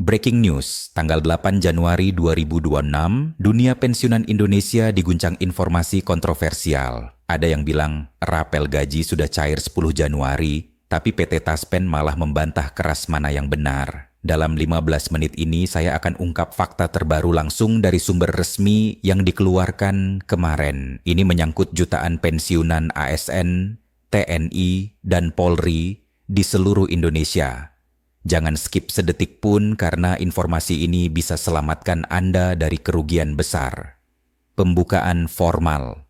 Breaking news, tanggal 8 Januari 2026, dunia pensiunan Indonesia diguncang informasi kontroversial. Ada yang bilang rapel gaji sudah cair 10 Januari, tapi PT Taspen malah membantah keras mana yang benar. Dalam 15 menit ini saya akan ungkap fakta terbaru langsung dari sumber resmi yang dikeluarkan kemarin. Ini menyangkut jutaan pensiunan ASN, TNI, dan Polri di seluruh Indonesia. Jangan skip sedetik pun karena informasi ini bisa selamatkan Anda dari kerugian besar. Pembukaan formal.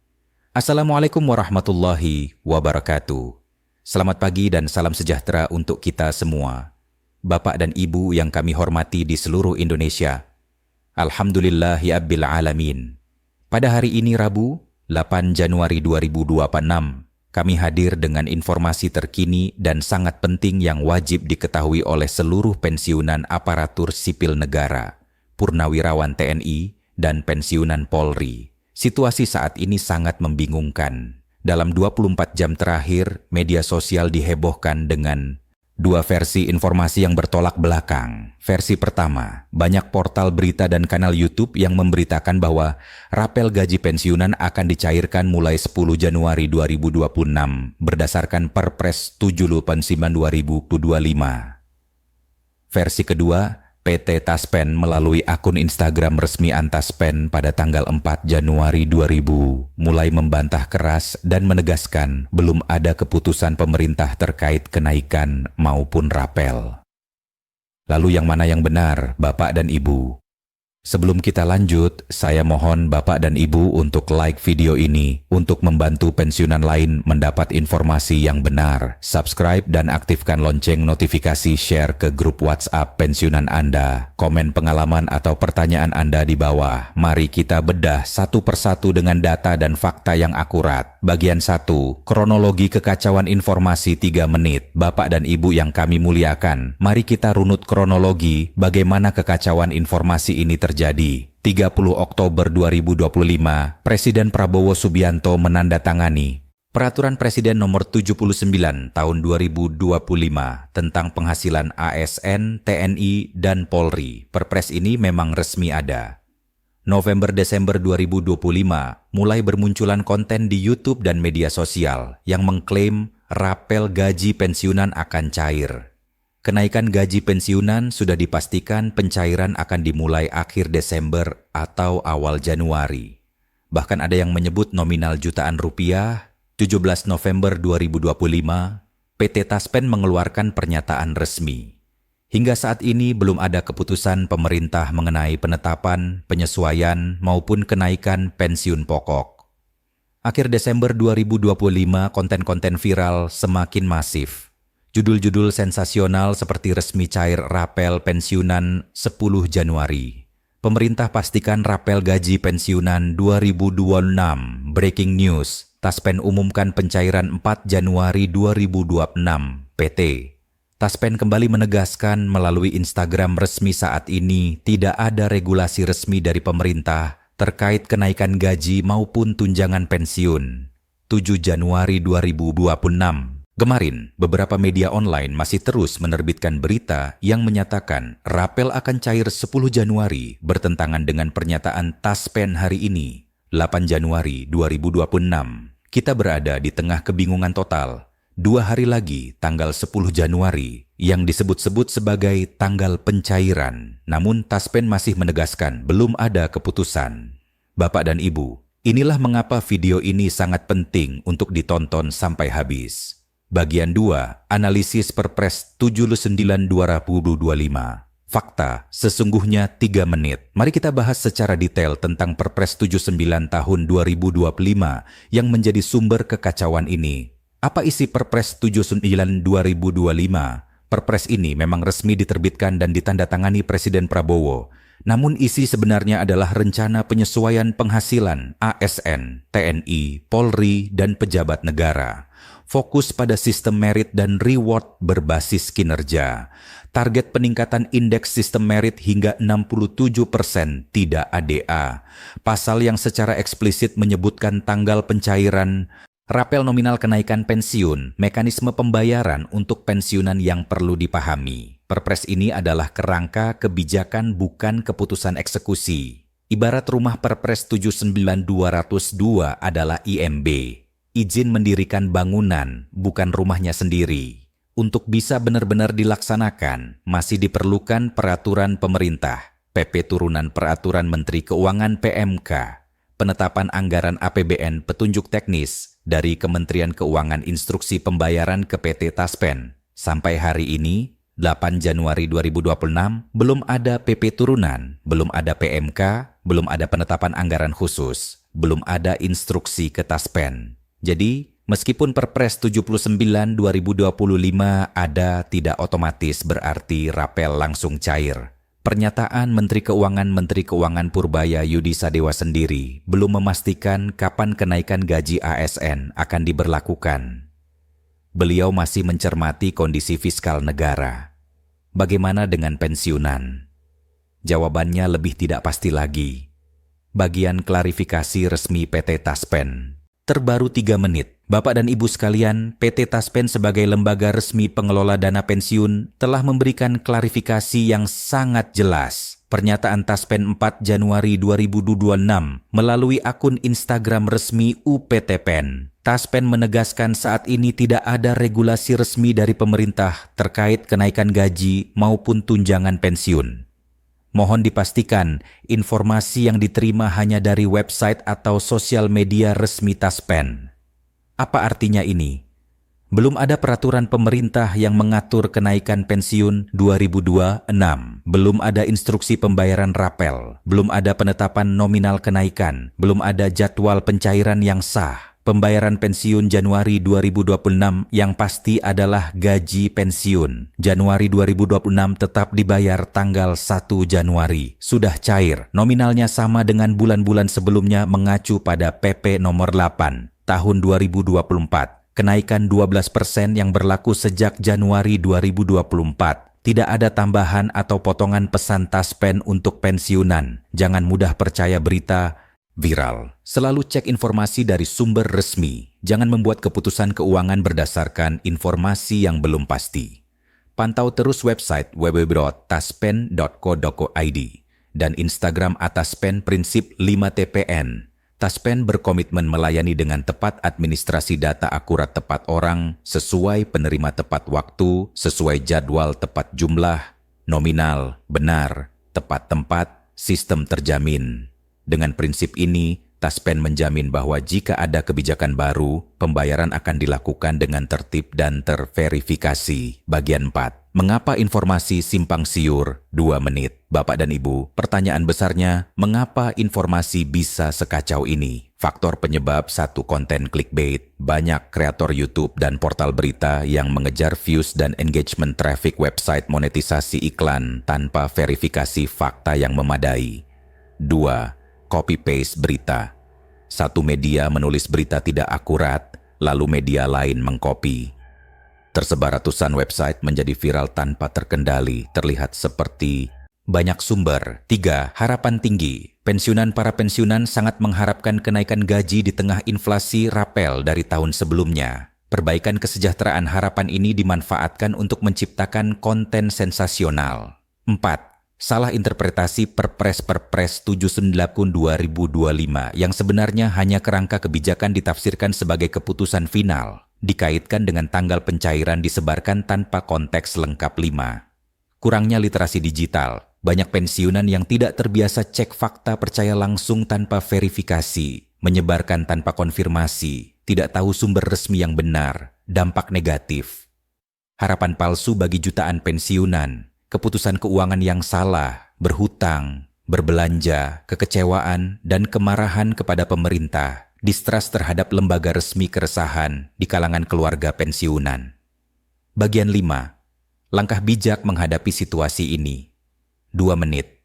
Assalamualaikum warahmatullahi wabarakatuh. Selamat pagi dan salam sejahtera untuk kita semua. Bapak dan Ibu yang kami hormati di seluruh Indonesia. Alhamdulillahirabbil alamin. Pada hari ini Rabu, 8 Januari 2026, kami hadir dengan informasi terkini dan sangat penting yang wajib diketahui oleh seluruh pensiunan aparatur sipil negara, purnawirawan TNI, dan pensiunan Polri. Situasi saat ini sangat membingungkan. Dalam 24 jam terakhir, media sosial dihebohkan dengan dua versi informasi yang bertolak belakang. Versi pertama, banyak portal berita dan kanal YouTube yang memberitakan bahwa rapel gaji pensiunan akan dicairkan mulai 10 Januari 2026 berdasarkan Perpres 7/2025. Versi kedua, PT Taspen melalui akun Instagram resmi Antaspen pada tanggal 4 Januari 2000 mulai membantah keras dan menegaskan belum ada keputusan pemerintah terkait kenaikan maupun rapel. Lalu yang mana yang benar, Bapak dan Ibu? Sebelum kita lanjut, saya mohon Bapak dan Ibu untuk like video ini untuk membantu pensiunan lain mendapat informasi yang benar. Subscribe dan aktifkan lonceng notifikasi, share ke grup WhatsApp pensiunan Anda. Komen pengalaman atau pertanyaan Anda di bawah. Mari kita bedah satu persatu dengan data dan fakta yang akurat. Bagian 1, kronologi kekacauan informasi 3 menit. Bapak dan Ibu yang kami muliakan, mari kita runut kronologi bagaimana kekacauan informasi ini terjadi. 30 Oktober 2025, Presiden Prabowo Subianto menandatangani Peraturan Presiden Nomor 79 Tahun 2025 tentang penghasilan ASN, TNI, dan Polri. Perpres ini memang resmi ada. November-Desember 2025, mulai bermunculan konten di YouTube dan media sosial yang mengklaim rapel gaji pensiunan akan cair. Kenaikan gaji pensiunan sudah dipastikan pencairan akan dimulai akhir Desember atau awal Januari. Bahkan ada yang menyebut nominal jutaan rupiah. 17 November 2025, PT Taspen mengeluarkan pernyataan resmi. Hingga saat ini belum ada keputusan pemerintah mengenai penetapan, penyesuaian, maupun kenaikan pensiun pokok. Akhir Desember 2025, konten-konten viral semakin masif. Judul-judul sensasional seperti resmi cair rapel pensiunan 10 Januari. Pemerintah pastikan rapel gaji pensiunan 2026. Breaking news, Taspen umumkan pencairan 4 Januari 2026. PT Taspen kembali menegaskan melalui Instagram resmi saat ini tidak ada regulasi resmi dari pemerintah terkait kenaikan gaji maupun tunjangan pensiun. 7 Januari 2026. Kemarin, beberapa media online masih terus menerbitkan berita yang menyatakan rapel akan cair 10 Januari bertentangan dengan pernyataan Taspen hari ini, 8 Januari 2026. Kita berada di tengah kebingungan total. 2 hari lagi, tanggal 10 Januari, yang disebut-sebut sebagai tanggal pencairan. Namun Taspen masih menegaskan belum ada keputusan. Bapak dan Ibu, inilah mengapa video ini sangat penting untuk ditonton sampai habis. Bagian 2, analisis Perpres 79/2025. Fakta, sesungguhnya 3 menit. Mari kita bahas secara detail tentang Perpres 79 tahun 2025 yang menjadi sumber kekacauan ini. Apa isi Perpres 79 2025? Perpres ini memang resmi diterbitkan dan ditandatangani Presiden Prabowo. Namun isi sebenarnya adalah rencana penyesuaian penghasilan ASN, TNI, Polri, dan pejabat negara. Fokus pada sistem merit dan reward berbasis kinerja. Target peningkatan indeks sistem merit hingga 67%, tidak ADA. Pasal yang secara eksplisit menyebutkan tanggal pencairan rapel nominal kenaikan pensiun, mekanisme pembayaran untuk pensiunan yang perlu dipahami. Perpres ini adalah kerangka kebijakan bukan keputusan eksekusi. Ibarat rumah Perpres 79202 adalah IMB, izin mendirikan bangunan, bukan rumahnya sendiri. Untuk bisa benar-benar dilaksanakan, masih diperlukan peraturan pemerintah, PP turunan Peraturan Menteri Keuangan PMK, penetapan anggaran APBN petunjuk teknis dari Kementerian Keuangan instruksi pembayaran ke PT Taspen. Sampai hari ini, 8 Januari 2026, belum ada PP turunan, belum ada PMK, belum ada penetapan anggaran khusus, belum ada instruksi ke Taspen. Jadi, meskipun Perpres 79 2025 ada, tidak otomatis berarti rapel langsung cair. Pernyataan Menteri Keuangan Purbaya Yudi Sadewa sendiri belum memastikan kapan kenaikan gaji ASN akan diberlakukan. Beliau masih mencermati kondisi fiskal negara. Bagaimana dengan pensiunan? Jawabannya lebih tidak pasti lagi. Bagian klarifikasi resmi PT Taspen. Terbaru 3 menit. Bapak dan Ibu sekalian, PT Taspen sebagai lembaga resmi pengelola dana pensiun telah memberikan klarifikasi yang sangat jelas. Pernyataan Taspen 4 Januari 2026 melalui akun Instagram resmi UPTPen. Taspen menegaskan saat ini tidak ada regulasi resmi dari pemerintah terkait kenaikan gaji maupun tunjangan pensiun. Mohon dipastikan, informasi yang diterima hanya dari website atau sosial media resmi Taspen. Apa artinya ini? Belum ada peraturan pemerintah yang mengatur kenaikan pensiun 2026. Belum ada instruksi pembayaran rapel. Belum ada penetapan nominal kenaikan. Belum ada jadwal pencairan yang sah. Pembayaran pensiun Januari 2026 yang pasti adalah gaji pensiun. Januari 2026 tetap dibayar tanggal 1 Januari. Sudah cair. Nominalnya sama dengan bulan-bulan sebelumnya mengacu pada PP nomor 8 tahun 2024. Kenaikan 12% yang berlaku sejak Januari 2024. Tidak ada tambahan atau potongan pesan Taspen untuk pensiunan. Jangan mudah percaya berita viral. Selalu cek informasi dari sumber resmi. Jangan membuat keputusan keuangan berdasarkan informasi yang belum pasti. Pantau terus website www.taspen.co.id dan Instagram @taspen prinsip 5TPN. Taspen berkomitmen melayani dengan tepat administrasi data akurat tepat orang, sesuai penerima tepat waktu, sesuai jadwal tepat jumlah, nominal, benar, tepat tempat, sistem terjamin. Dengan prinsip ini, Taspen menjamin bahwa jika ada kebijakan baru, pembayaran akan dilakukan dengan tertib dan terverifikasi. Bagian 4. Mengapa informasi simpang siur? 2 menit. Bapak dan Ibu, pertanyaan besarnya, mengapa informasi bisa sekacau ini? Faktor penyebab 1. Konten clickbait. Banyak kreator YouTube dan portal berita yang mengejar views dan engagement traffic website monetisasi iklan tanpa verifikasi fakta yang memadai. 2. Copy-paste berita. Satu media menulis berita tidak akurat, lalu media lain mengkopi. Tersebar ratusan website menjadi viral tanpa terkendali, terlihat seperti banyak sumber. 3. Harapan tinggi. Para pensiunan sangat mengharapkan kenaikan gaji di tengah inflasi rapel dari tahun sebelumnya. Perbaikan kesejahteraan harapan ini dimanfaatkan untuk menciptakan konten sensasional. 4. Salah interpretasi Perpres 79 2025 yang sebenarnya hanya kerangka kebijakan ditafsirkan sebagai keputusan final, dikaitkan dengan tanggal pencairan disebarkan tanpa konteks lengkap. 5. Kurangnya literasi digital. Banyak pensiunan yang tidak terbiasa cek fakta percaya langsung tanpa verifikasi, menyebarkan tanpa konfirmasi, tidak tahu sumber resmi yang benar, dampak negatif. Harapan palsu bagi jutaan pensiunan. Keputusan keuangan yang salah, berhutang, berbelanja, kekecewaan, dan kemarahan kepada pemerintah, distrust terhadap lembaga resmi, keresahan di kalangan keluarga pensiunan. Bagian 5. Langkah bijak menghadapi situasi ini. 2 menit.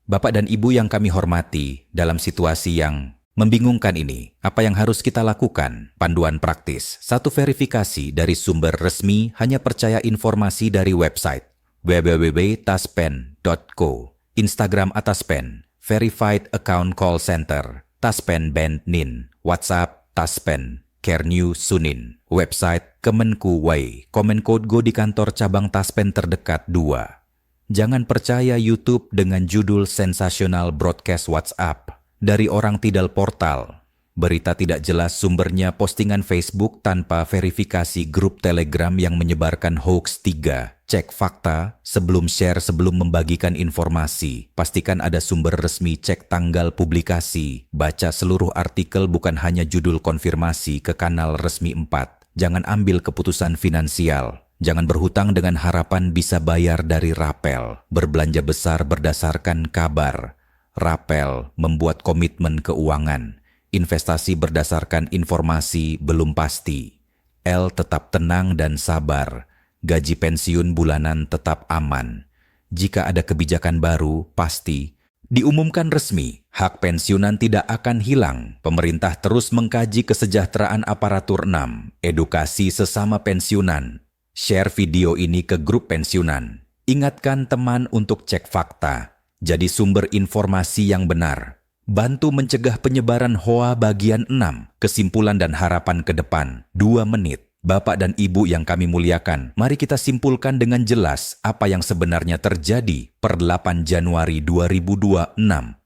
Bapak dan Ibu yang kami hormati, dalam situasi yang membingungkan ini, apa yang harus kita lakukan? Panduan praktis. 1. Verifikasi dari sumber resmi, hanya percaya informasi dari website www.taspen.co, Instagram @taspen, Verified Account Call Center, Taspen Band NIN, WhatsApp Taspen, Care New Sunin. Website Kemenku Way. Komen code Go di kantor cabang Taspen terdekat 2. Jangan percaya YouTube dengan judul sensasional broadcast WhatsApp dari orang tidal portal. Berita tidak jelas sumbernya, postingan Facebook tanpa verifikasi, grup Telegram yang menyebarkan hoax 3. Cek fakta sebelum share, sebelum membagikan informasi. Pastikan ada sumber resmi, cek tanggal publikasi. Baca seluruh artikel, bukan hanya judul konfirmasi ke kanal resmi 4. Jangan ambil keputusan finansial. Jangan berhutang dengan harapan bisa bayar dari Rapel. Berbelanja besar berdasarkan kabar. Rapel membuat komitmen keuangan. Investasi berdasarkan informasi belum pasti. L tetap tenang dan sabar. Gaji pensiun bulanan tetap aman. Jika ada kebijakan baru, pasti diumumkan resmi. Hak pensiunan tidak akan hilang. Pemerintah terus mengkaji kesejahteraan aparatur. 6. Edukasi sesama pensiunan. Share video ini ke grup pensiunan. Ingatkan teman untuk cek fakta. Jadi sumber informasi yang benar. Bantu mencegah penyebaran HOA bagian 6. Kesimpulan dan harapan ke depan. 2 menit. Bapak dan Ibu yang kami muliakan, mari kita simpulkan dengan jelas apa yang sebenarnya terjadi per 8 Januari 2026.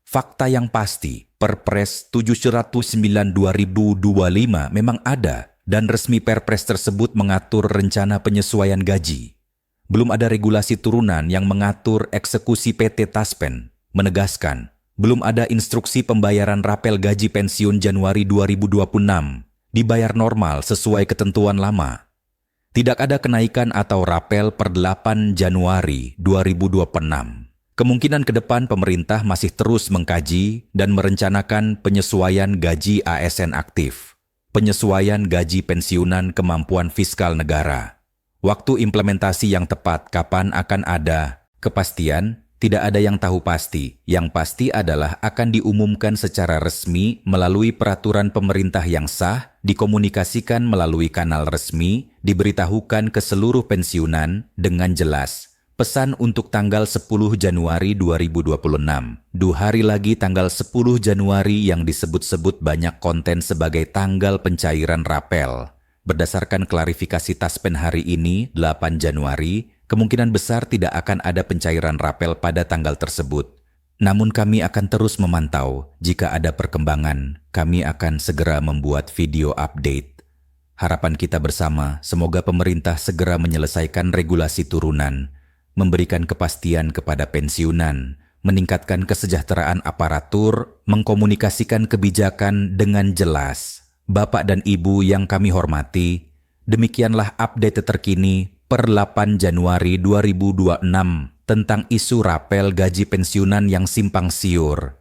Fakta yang pasti, Perpres 709/2025 memang ada dan resmi Perpres tersebut mengatur rencana penyesuaian gaji. Belum ada regulasi turunan yang mengatur eksekusi PT Taspen, menegaskan belum ada instruksi pembayaran rapel gaji pensiun Januari 2026. Dibayar normal sesuai ketentuan lama. Tidak ada kenaikan atau rapel per 8 Januari 2026. Kemungkinan ke depan pemerintah masih terus mengkaji dan merencanakan penyesuaian gaji ASN aktif. Penyesuaian gaji pensiunan kemampuan fiskal negara. Waktu implementasi yang tepat kapan akan ada kepastian? Tidak ada yang tahu pasti. Yang pasti adalah akan diumumkan secara resmi melalui peraturan pemerintah yang sah, dikomunikasikan melalui kanal resmi, diberitahukan ke seluruh pensiunan dengan jelas. Pesan untuk tanggal 10 Januari 2026. 2 hari lagi tanggal 10 Januari yang disebut-sebut banyak konten sebagai tanggal pencairan rapel. Berdasarkan klarifikasi Taspen hari ini, 8 Januari, kemungkinan besar tidak akan ada pencairan rapel pada tanggal tersebut. Namun kami akan terus memantau. Jika ada perkembangan, kami akan segera membuat video update. Harapan kita bersama, semoga pemerintah segera menyelesaikan regulasi turunan, memberikan kepastian kepada pensiunan, meningkatkan kesejahteraan aparatur, mengkomunikasikan kebijakan dengan jelas. Bapak dan Ibu yang kami hormati, demikianlah update terkini per 8 Januari 2026 tentang isu rapel gaji pensiunan yang simpang siur.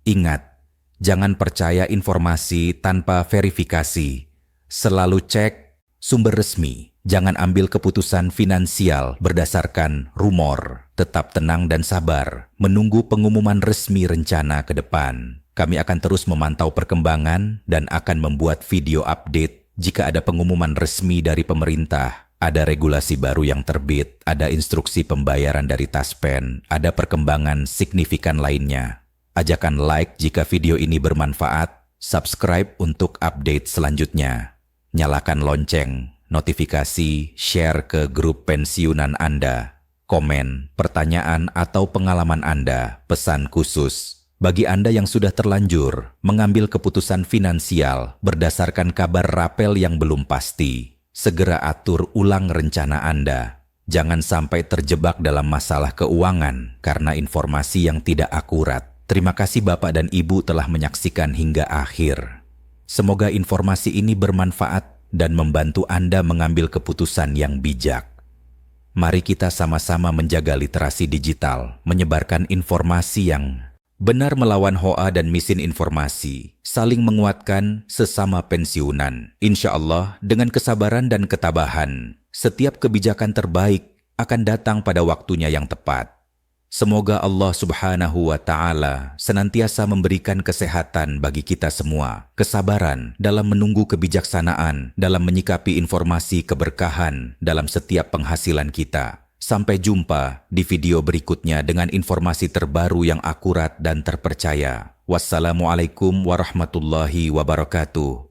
Ingat, jangan percaya informasi tanpa verifikasi. Selalu cek sumber resmi. Jangan ambil keputusan finansial berdasarkan rumor. Tetap tenang dan sabar, menunggu pengumuman resmi rencana ke depan. Kami akan terus memantau perkembangan dan akan membuat video update jika ada pengumuman resmi dari pemerintah. Ada regulasi baru yang terbit, ada instruksi pembayaran dari Taspen, ada perkembangan signifikan lainnya. Ajakan like jika video ini bermanfaat, subscribe untuk update selanjutnya. Nyalakan lonceng, notifikasi, share ke grup pensiunan Anda. Komen, pertanyaan atau pengalaman Anda, pesan khusus. Bagi Anda yang sudah terlanjur mengambil keputusan finansial berdasarkan kabar rapel yang belum pasti, segera atur ulang rencana Anda. Jangan sampai terjebak dalam masalah keuangan karena informasi yang tidak akurat. Terima kasih Bapak dan Ibu telah menyaksikan hingga akhir. Semoga informasi ini bermanfaat dan membantu Anda mengambil keputusan yang bijak. Mari kita sama-sama menjaga literasi digital, menyebarkan informasi yang benar melawan HOA dan misinformasi, saling menguatkan sesama pensiunan. Insya Allah, dengan kesabaran dan ketabahan, setiap kebijakan terbaik akan datang pada waktunya yang tepat. Semoga Allah Subhanahu wa Ta'ala senantiasa memberikan kesehatan bagi kita semua, kesabaran dalam menunggu kebijaksanaan, dalam menyikapi informasi keberkahan dalam setiap penghasilan kita. Sampai jumpa di video berikutnya dengan informasi terbaru yang akurat dan terpercaya. Wassalamualaikum warahmatullahi wabarakatuh.